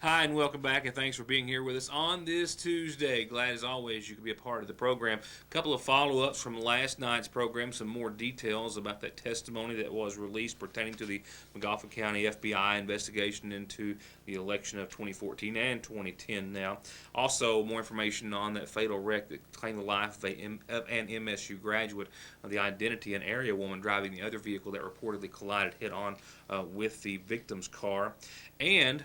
Hi, and welcome back, and thanks for being here with us on this Tuesday. Glad as always you could be a part of the program. A couple of follow ups from last night's program, some more details about that testimony that was released pertaining to the McGoffin County FBI investigation into the election of 2014 and 2010 now. Also, more information on that fatal wreck that claimed the life of an MSU graduate, the identity and area woman driving the other vehicle that reportedly collided head on with the victim's car. And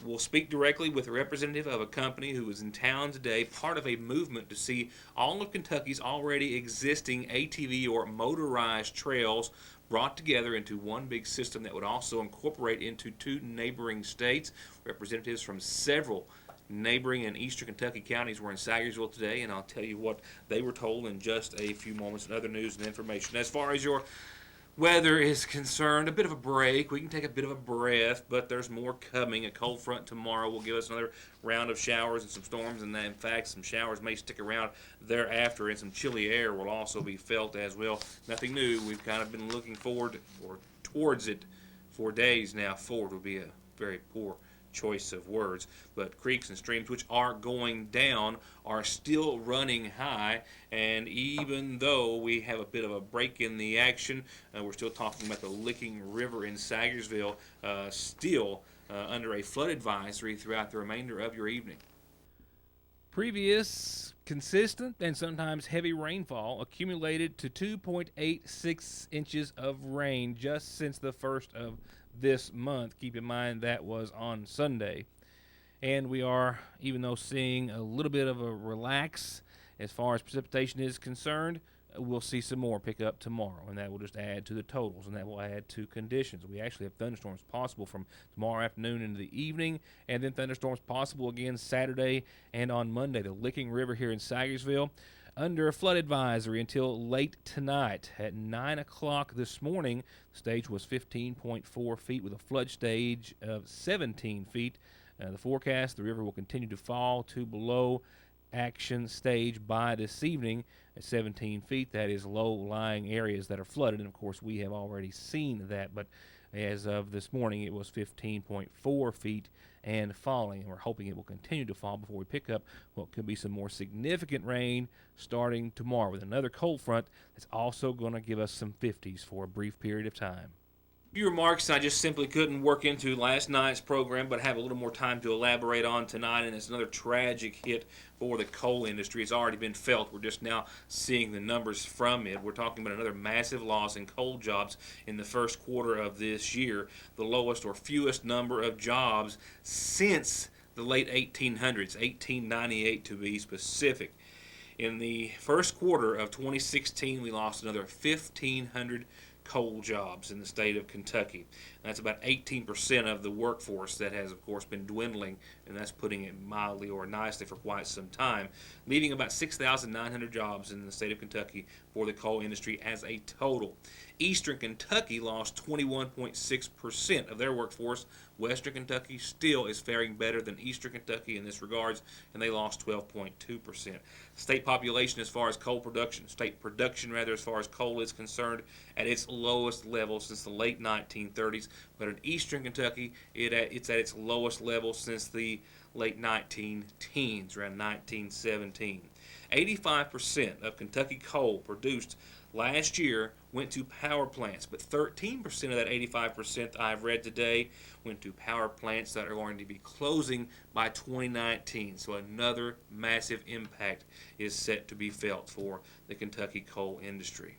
we'll speak directly with a representative of a company who is in town today, part of a movement to see all of Kentucky's already existing ATV or motorized trails brought together into one big system that would also incorporate into two neighboring states. Representatives from several neighboring and eastern Kentucky counties were in Sagersville today, and I'll tell you what they were told in just a few moments and other news and information. As far as your weather is concerned, a bit of a break. We can take a bit of a breath, but there's more coming. A cold front tomorrow will give us another round of showers and some storms, and in fact, some showers may stick around thereafter, and some chilly air will also be felt as well. Nothing new. We've kind of been looking forward or towards it for days now. Forward would be a very poor choice of words, but creeks and streams which are going down are still running high, and even though we have a bit of a break in the action, we're still talking about the Licking River in Sagersville, still under a flood advisory throughout the remainder of your evening. Previous consistent and sometimes heavy rainfall accumulated to 2.86 inches of rain just since the first of this month. Keep in mind that was on Sunday. And we are, even though seeing a little bit of a relax as far as precipitation is concerned, we'll see some more pick up tomorrow, and that will just add to the totals, and that will add to conditions. We actually have thunderstorms possible from tomorrow afternoon into the evening, and then thunderstorms possible again Saturday and on Monday. The Licking River here in Sagersville under a flood advisory until late tonight. At 9 o'clock this morning, the stage was 15.4 feet with a flood stage of 17 feet. The forecast, the river will continue to fall to below action stage by this evening at 17 feet. That is low-lying areas that are flooded, and of course we have already seen that, but as of this morning it was 15.4 feet and falling, and we're hoping it will continue to fall before we pick up what could be some more significant rain starting tomorrow with another cold front that's also going to give us some 50s for a brief period of time. Few remarks I just simply couldn't work into last night's program, but have a little more time to elaborate on tonight, and it's another tragic hit for the coal industry. It's already been felt. We're just now seeing the numbers from it. We're talking about another massive loss in coal jobs in the first quarter of this year, the lowest or fewest number of jobs since the late 1800s, 1898 to be specific. In the first quarter of 2016, we lost another 1,500 coal jobs in the state of Kentucky. That's about 18% of the workforce that has, of course, been dwindling, and that's putting it mildly or nicely for quite some time, leaving about 6,900 jobs in the state of Kentucky for the coal industry as a total. Eastern Kentucky lost 21.6% of their workforce. Western Kentucky still is faring better than Eastern Kentucky in this regards, and they lost 12.2%. State population as far as coal production, state production rather as far as coal is concerned, at its lowest level since the late 1930s. But in Eastern Kentucky, it's at its lowest level since the late 19 teens, around 1917. 85% of Kentucky coal produced last year went to power plants, but 13% of that 85% I've read today went to power plants that are going to be closing by 2019. So another massive impact is set to be felt for the Kentucky coal industry.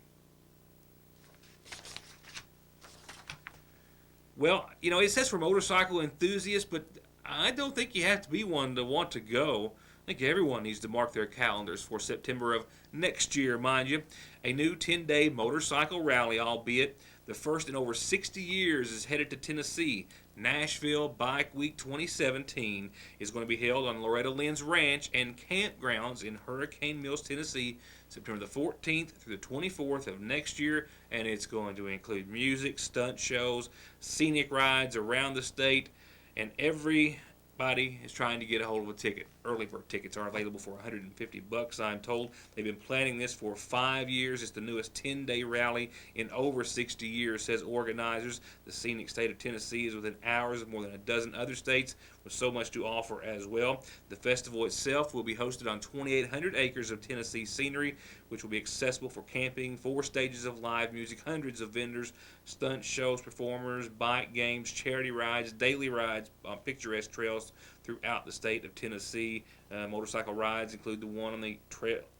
Well, it says for motorcycle enthusiasts, but I don't think you have to be one to want to go. I think everyone needs to mark their calendars for September of next year, mind you. A new 10-day motorcycle rally, albeit the first in over 60 years, is headed to Tennessee. Nashville Bike Week 2017 is going to be held on Loretta Lynn's Ranch and Campgrounds in Hurricane Mills, Tennessee, September the 14th through the 24th of next year, and it's going to include music, stunt shows, scenic rides around the state, and everybody is trying to get a hold of a ticket. Early bird tickets are available for $150, I'm told. They've been planning this for 5 years. It's the newest 10-day rally in over 60 years, says organizers. The scenic state of Tennessee is within hours of more than a dozen other states with so much to offer as well. The festival itself will be hosted on 2,800 acres of Tennessee scenery, which will be accessible for camping, 4 stages of live music, hundreds of vendors, stunt shows, performers, bike games, charity rides, daily rides on picturesque trails throughout the state of Tennessee. Motorcycle rides include the one on the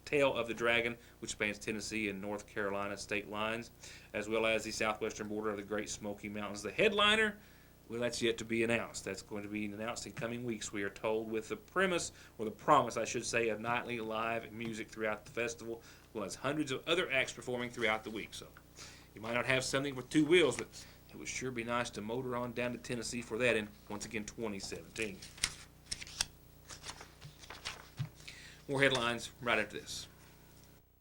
Tail of the Dragon, which spans Tennessee and North Carolina state lines, as well as the southwestern border of the Great Smoky Mountains. The headliner, well, that's yet to be announced. That's going to be announced in coming weeks, we are told, with the promise, I should say, of nightly live music throughout the festival, as well as hundreds of other acts performing throughout the week. So you might not have something with 2 wheels, but it would sure be nice to motor on down to Tennessee for that in, once again, 2017. More headlines right after this.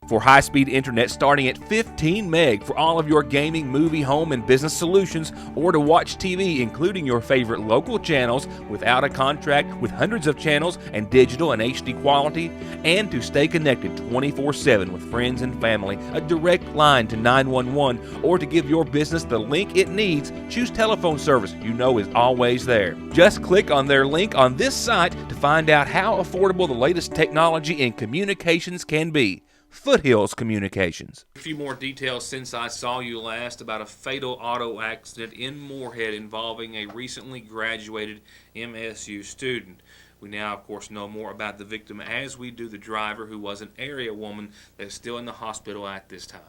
For high-speed internet starting at 15 meg for all of your gaming, movie, home, and business solutions, or to watch TV, including your favorite local channels without a contract with hundreds of channels and digital and HD quality, and to stay connected 24/7 with friends and family, a direct line to 911, or to give your business the link it needs, choose telephone service you know is always there. Just click on their link on this site to find out how affordable the latest technology in communications can be. Foothills Communications. A few more details since I saw you last about a fatal auto accident in Moorhead involving a recently graduated MSU student. We now, of course, know more about the victim as we do the driver, who was an area woman that is still in the hospital at this time.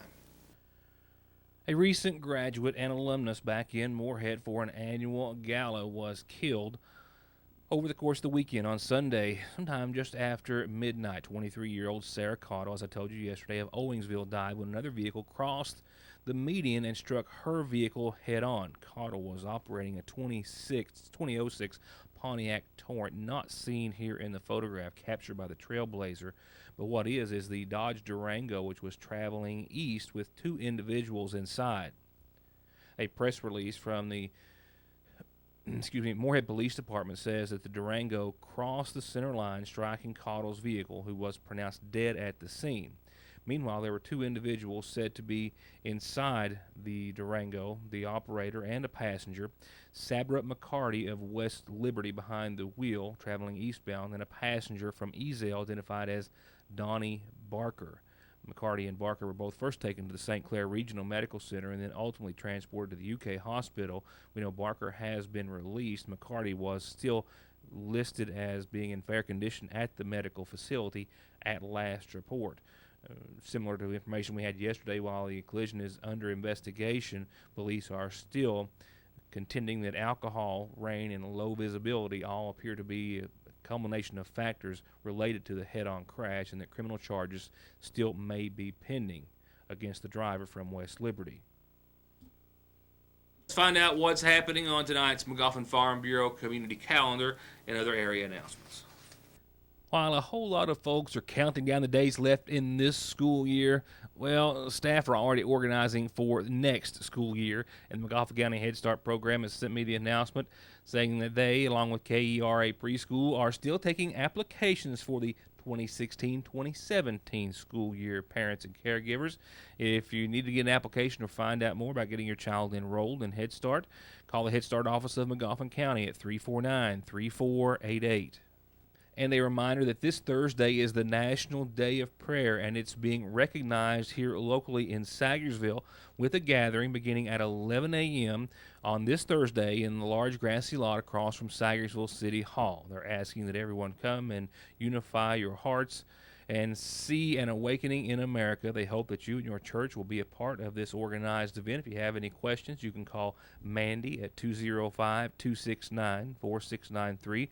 A recent graduate and alumnus back in Moorhead for an annual gala was killed over the course of the weekend on Sunday, sometime just after midnight. 23-year-old Sarah Cottle, as I told you yesterday, of Owingsville died when another vehicle crossed the median and struck her vehicle head-on. Cottle was operating a 2006 Pontiac Torrent, not seen here in the photograph captured by the Trailblazer, but what is the Dodge Durango, which was traveling east with 2 individuals inside. A press release from the Moorhead Police Department says that the Durango crossed the center line, striking Cottle's vehicle, who was pronounced dead at the scene. Meanwhile, there were 2 individuals said to be inside the Durango, the operator and a passenger. Sabra McCarty of West Liberty behind the wheel, traveling eastbound, and a passenger from Ezell identified as Donnie Barker. McCarty and Barker were both first taken to the St. Clair Regional Medical Center and then ultimately transported to the UK hospital. We know Barker has been released. McCarty was still listed as being in fair condition at the medical facility at last report. Similar to the information we had yesterday, while the collision is under investigation, police are still contending that alcohol, rain, and low visibility all appear to be culmination of factors related to the head-on crash, and that criminal charges still may be pending against the driver from West Liberty. Let's find out what's happening on tonight's McGoffin Farm Bureau community calendar and other area announcements. While a whole lot of folks are counting down the days left in this school year, well, staff are already organizing for next school year, and the McGoffin County Head Start program has sent me the announcement saying that they, along with KERA Preschool, are still taking applications for the 2016-2017 school year. Parents and caregivers, if you need to get an application or find out more about getting your child enrolled in Head Start, call the Head Start office of McGoffin County at 349-3488. And a reminder that this Thursday is the National Day of Prayer, and it's being recognized here locally in Sagersville with a gathering beginning at 11 a.m. on this Thursday in the large grassy lot across from Sagersville City Hall. They're asking that everyone come and unify your hearts and see an awakening in America. They hope that you and your church will be a part of this organized event. If you have any questions, you can call Mandy at 205-269-4693.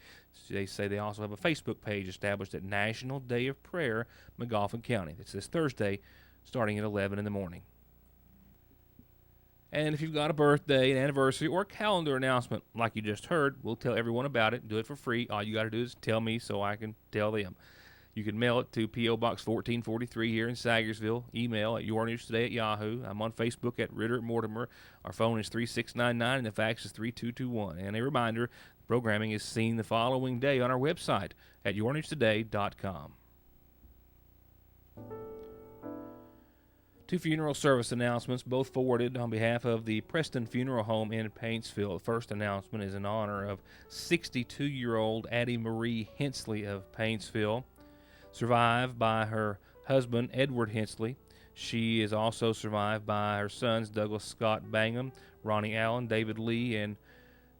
They say they also have a Facebook page established at National Day of Prayer, McGoffin County. It's this Thursday, starting at 11 in the morning. And if you've got a birthday, an anniversary, or a calendar announcement like you just heard, we'll tell everyone about it. Do it for free. All you got to do is tell me so I can tell them. You can mail it to P.O. Box 1443 here in Sagersville. Email at yournewstoday@yahoo. I'm on Facebook at Ritter Mortimer. Our phone is 3699 and the fax is 3221. And a reminder, programming is seen the following day on our website at yournewstoday.com. Two funeral service announcements, both forwarded on behalf of the Preston Funeral Home in Paintsville. The first announcement is in honor of 62-year-old Addie Marie Hensley of Paintsville, survived by her husband, Edward Hensley. She is also survived by her sons, Douglas Scott Bangham, Ronnie Allen, David Lee, and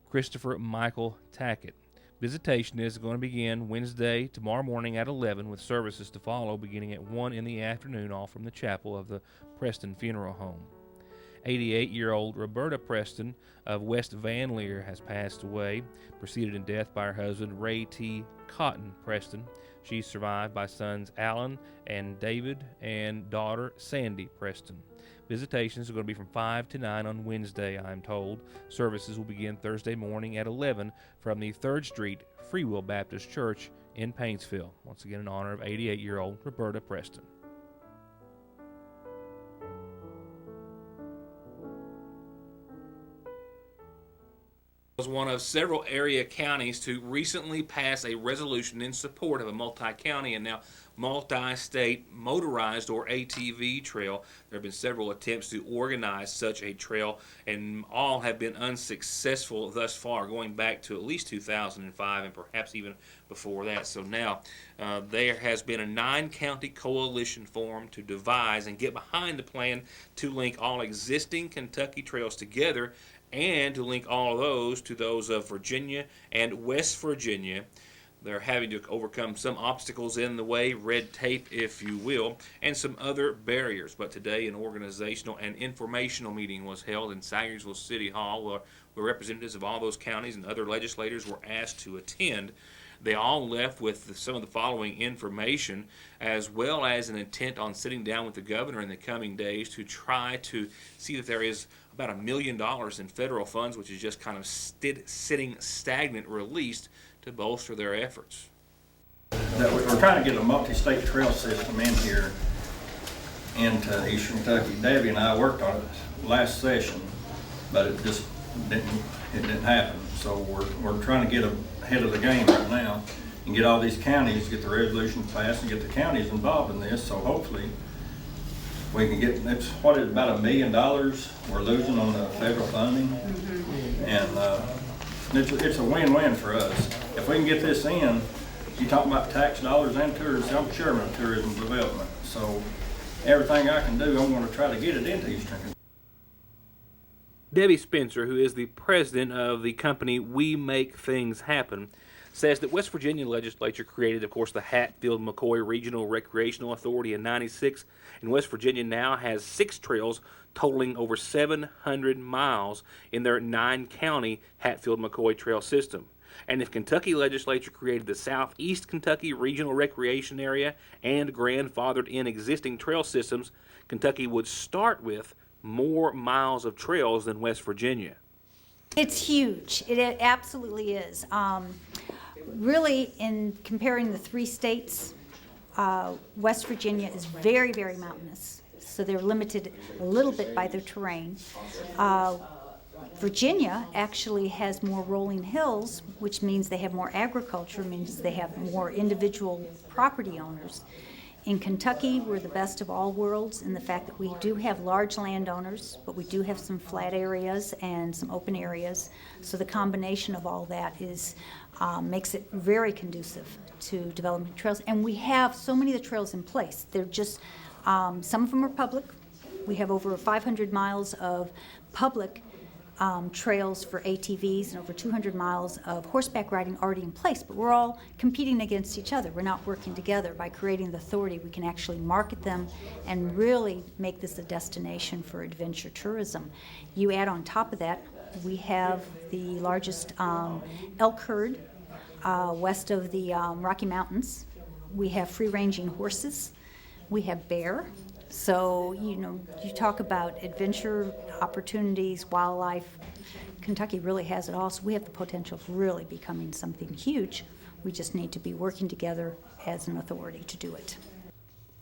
Christopher Michael Tackett. Visitation is going to begin Wednesday, tomorrow morning at 11, with services to follow beginning at 1 in the afternoon, all from the chapel of the Preston Funeral Home. 88-year-old Roberta Preston of West Van Leer has passed away, preceded in death by her husband, Ray T. Cotton Preston. She's survived by sons Alan and David and daughter Sandy Preston. Visitations are going to be from 5 to 9 on Wednesday, I'm told. Services will begin Thursday morning at 11 from the 3rd Street Free Will Baptist Church in Paintsville. Once again, in honor of 88-year-old Roberta Preston. Was one of several area counties to recently pass a resolution in support of a multi-county and now multi-state motorized or ATV trail. There have been several attempts to organize such a trail, and all have been unsuccessful thus far, going back to at least 2005 and perhaps even before that. So now there has been a 9-county coalition formed to devise and get behind the plan to link all existing Kentucky trails together and to link all of those to those of Virginia and West Virginia. They're having to overcome some obstacles in the way, red tape, if you will, and some other barriers. But today, an organizational and informational meeting was held in Sagersville City Hall, where representatives of all those counties and other legislators were asked to attend. They all left with some of the following information, as well as an intent on sitting down with the governor in the coming days to try to see that there is about $1 million in federal funds, which is just kind of sitting stagnant, released to bolster their efforts. We're trying to get a multi-state trail system in here into Eastern Kentucky. Debbie and I worked on it last session, but it just didn't happen. So we're trying to get ahead of the game right now and get all these counties, get the resolution passed, and get the counties involved in this. So hopefully we can get, it's about $1 million we're losing on the federal funding, and it's a win-win for us. If we can get this in, you talk about tax dollars and tourism. I'm chairman of tourism development, so everything I can do, I'm going to try to get it into Eastern Kentucky. Debbie Spencer, who is the president of the company We Make Things Happen, says that West Virginia legislature created, of course, the Hatfield-McCoy Regional Recreational Authority in '96, and West Virginia now has 6 trails totaling over 700 miles in their 9-county Hatfield-McCoy trail system. And if Kentucky legislature created the Southeast Kentucky Regional Recreation Area and grandfathered in existing trail systems, Kentucky would start with more miles of trails than West Virginia. It's huge. It absolutely is. Really, in comparing the 3 states, West Virginia is very, very mountainous, so they're limited a little bit by their terrain. Virginia actually has more rolling hills, which means they have more agriculture, means they have more individual property owners. In Kentucky, we're the best of all worlds in the fact that we do have large landowners, but we do have some flat areas and some open areas. So the combination of all that is makes it very conducive to developing trails. And we have so many of the trails in place. They're just, some of them are public. We have over 500 miles of public trails for ATVs and over 200 miles of horseback riding already in place, but we're all competing against each other. We're not working together. By creating the authority, we can actually market them and really make this a destination for adventure tourism. You add on top of that, we have the largest elk herd west of the Rocky Mountains. We have free-ranging horses. We have bear. So, you know, you talk about adventure opportunities, wildlife. Kentucky really has it all, so we have the potential of really becoming something huge We just need to be working together as an authority to do it.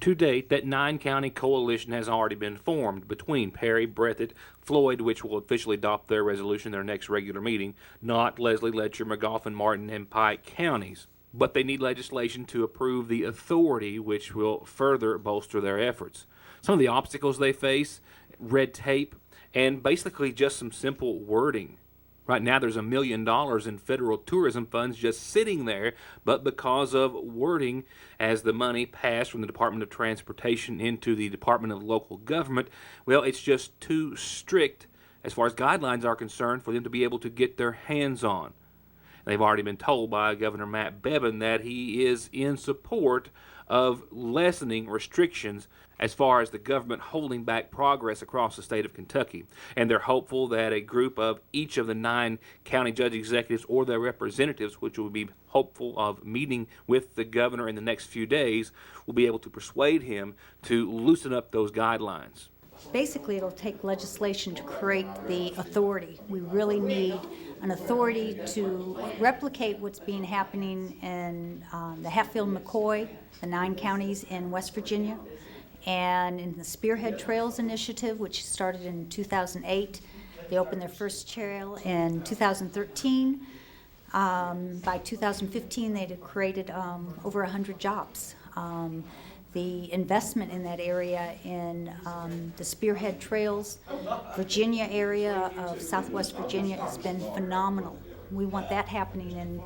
To date, that 9-county coalition has already been formed between Perry, Breathitt, Floyd, which will officially adopt their resolution in their next regular meeting, not Leslie, Letcher, McGoffin, Martin, and Pike counties. But they need legislation to approve the authority, which will further bolster their efforts. Some of the obstacles they face: red tape, and basically just some simple wording. Right now there's $1 million in federal tourism funds just sitting there, but because of wording, as the money passed from the Department of Transportation into the Department of Local Government, well, it's just too strict as far as guidelines are concerned for them to be able to get their hands on. They've already been told by Governor Matt Bevin that he is in support of lessening restrictions as far as the government holding back progress across the state of Kentucky. And they're hopeful that a group of each of the 9 county judge executives or their representatives, which will be hopeful of meeting with the governor in the next few days, will be able to persuade him to loosen up those guidelines. Basically, it'll take legislation to create the authority. We really need an authority to replicate what's been happening in the Hatfield-McCoy, the 9 counties in West Virginia, and in the Spearhead Trails Initiative, which started in 2008. They opened their first trail in 2013. By 2015, they had created over 100 jobs. The investment in that area in the Spearhead Trails, Virginia area of Southwest Virginia has been phenomenal. We want that happening in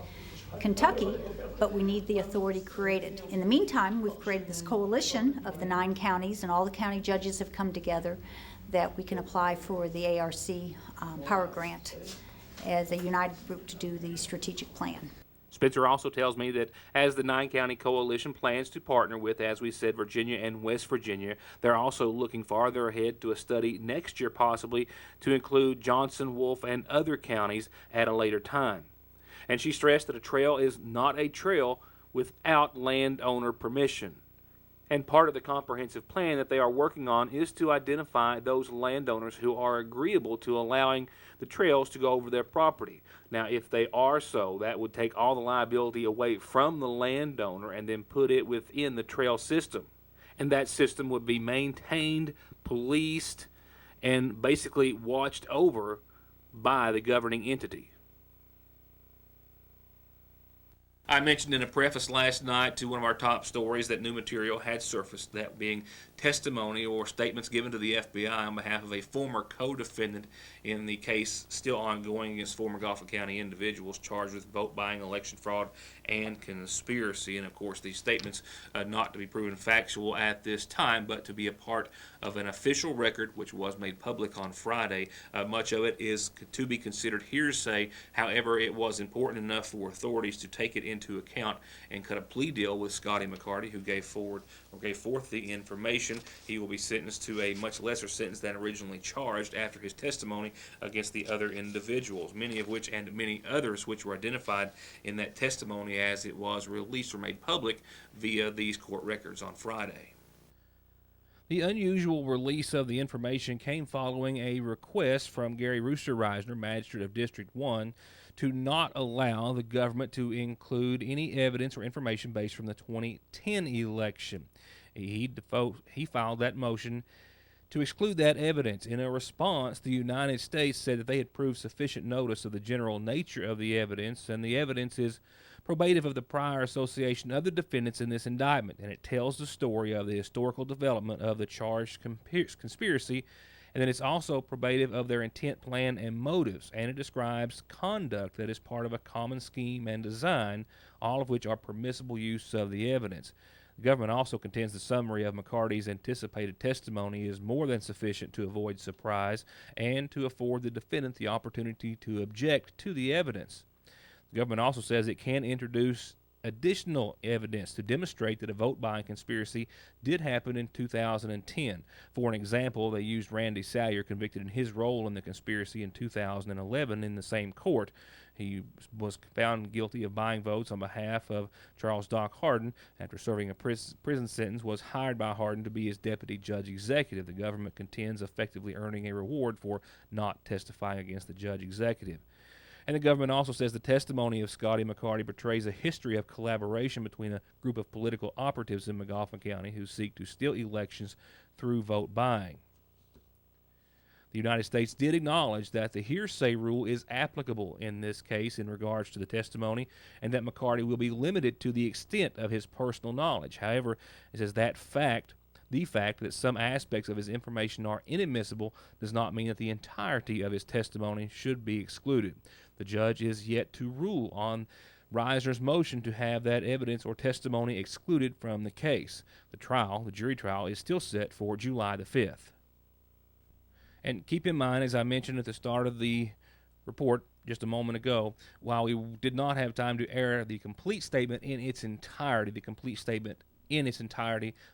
Kentucky, but we need the authority created. In the meantime, we've created this coalition of the 9 counties, and all the county judges have come together that we can apply for the ARC Power Grant as a united group to do the strategic plan. Spencer also tells me that as the 9-county coalition plans to partner with, as we said, Virginia and West Virginia, they're also looking farther ahead to a study next year possibly to include Johnson, Wolfe, and other counties at a later time. And she stressed that a trail is not a trail without landowner permission. And part of the comprehensive plan that they are working on is to identify those landowners who are agreeable to allowing the trails to go over their property. Now, if they are so, that would take all the liability away from the landowner and then put it within the trail system. And that system would be maintained, policed, and basically watched over by the governing entity. I mentioned in a preface last night to one of our top stories that new material had surfaced, that being testimony or statements given to the FBI on behalf of a former co-defendant in the case still ongoing against former Gulf County individuals charged with vote buying, election fraud, and conspiracy. And of course, these statements not to be proven factual at this time, but to be a part of an official record which was made public on Friday. Much of it is to be considered hearsay. However, it was important enough for authorities to take it into account and cut a plea deal with Scotty McCarty, who gave forth the information. He will be sentenced to a much lesser sentence than originally charged after his testimony against the other individuals, many of which and many others which were identified in that testimony as it was released or made public via these court records on Friday. The unusual release of the information came following a request from Gary Rooster-Reisner, Magistrate of District 1, to not allow the government to include any evidence or information based from the 2010 election. He filed that motion to exclude that evidence. In a response, the United States said that they had proved sufficient notice of the general nature of the evidence, and the evidence is probative of the prior association of the defendants in this indictment, and it tells the story of the historical development of the charged conspiracy, and then it's also probative of their intent, plan, and motives, and it describes conduct that is part of a common scheme and design, all of which are permissible use of the evidence. The government also contends the summary of McCarty's anticipated testimony is more than sufficient to avoid surprise and to afford the defendant the opportunity to object to the evidence. The government also says it can introduce additional evidence to demonstrate that a vote-buying conspiracy did happen in 2010. For an example, they used Randy Salyer, convicted in his role in the conspiracy in 2011 in the same court. He was found guilty of buying votes on behalf of Charles Doc Hardin. After serving a prison sentence, was hired by Hardin to be his deputy judge executive. The government contends effectively earning a reward for not testifying against the judge executive. And the government also says the testimony of Scotty McCarty portrays a history of collaboration between a group of political operatives in McGoffin County who seek to steal elections through vote buying. The United States did acknowledge that the hearsay rule is applicable in this case in regards to the testimony, and that McCarty will be limited to the extent of his personal knowledge. However, it says the fact that some aspects of his information are inadmissible does not mean that the entirety of his testimony should be excluded. The judge is yet to rule on Reisner's motion to have that evidence or testimony excluded from the case. The jury trial, is still set for July the 5th. And keep in mind, as I mentioned at the start of the report just a moment ago, while we did not have time to air the complete statement in its entirety,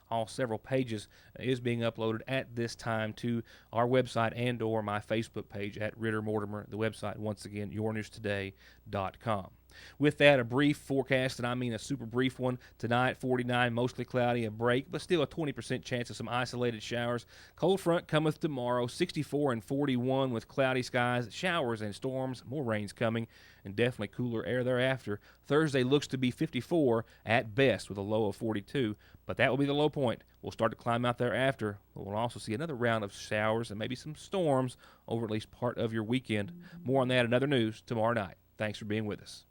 all several pages, is being uploaded at this time to our website and or my Facebook page at Ritter Mortimer, the website, once again, yournewstoday.com. With that, a brief forecast, and I mean a super brief one. Tonight, 49, mostly cloudy, a break, but still a 20% chance of some isolated showers. Cold front cometh tomorrow, 64 and 41 with cloudy skies, showers and storms, more rain's coming, and definitely cooler air thereafter. Thursday looks to be 54 at best with a low of 42, but that will be the low point. We'll start to climb out thereafter, but we'll also see another round of showers and maybe some storms over at least part of your weekend. More on that and other news tomorrow night. Thanks for being with us.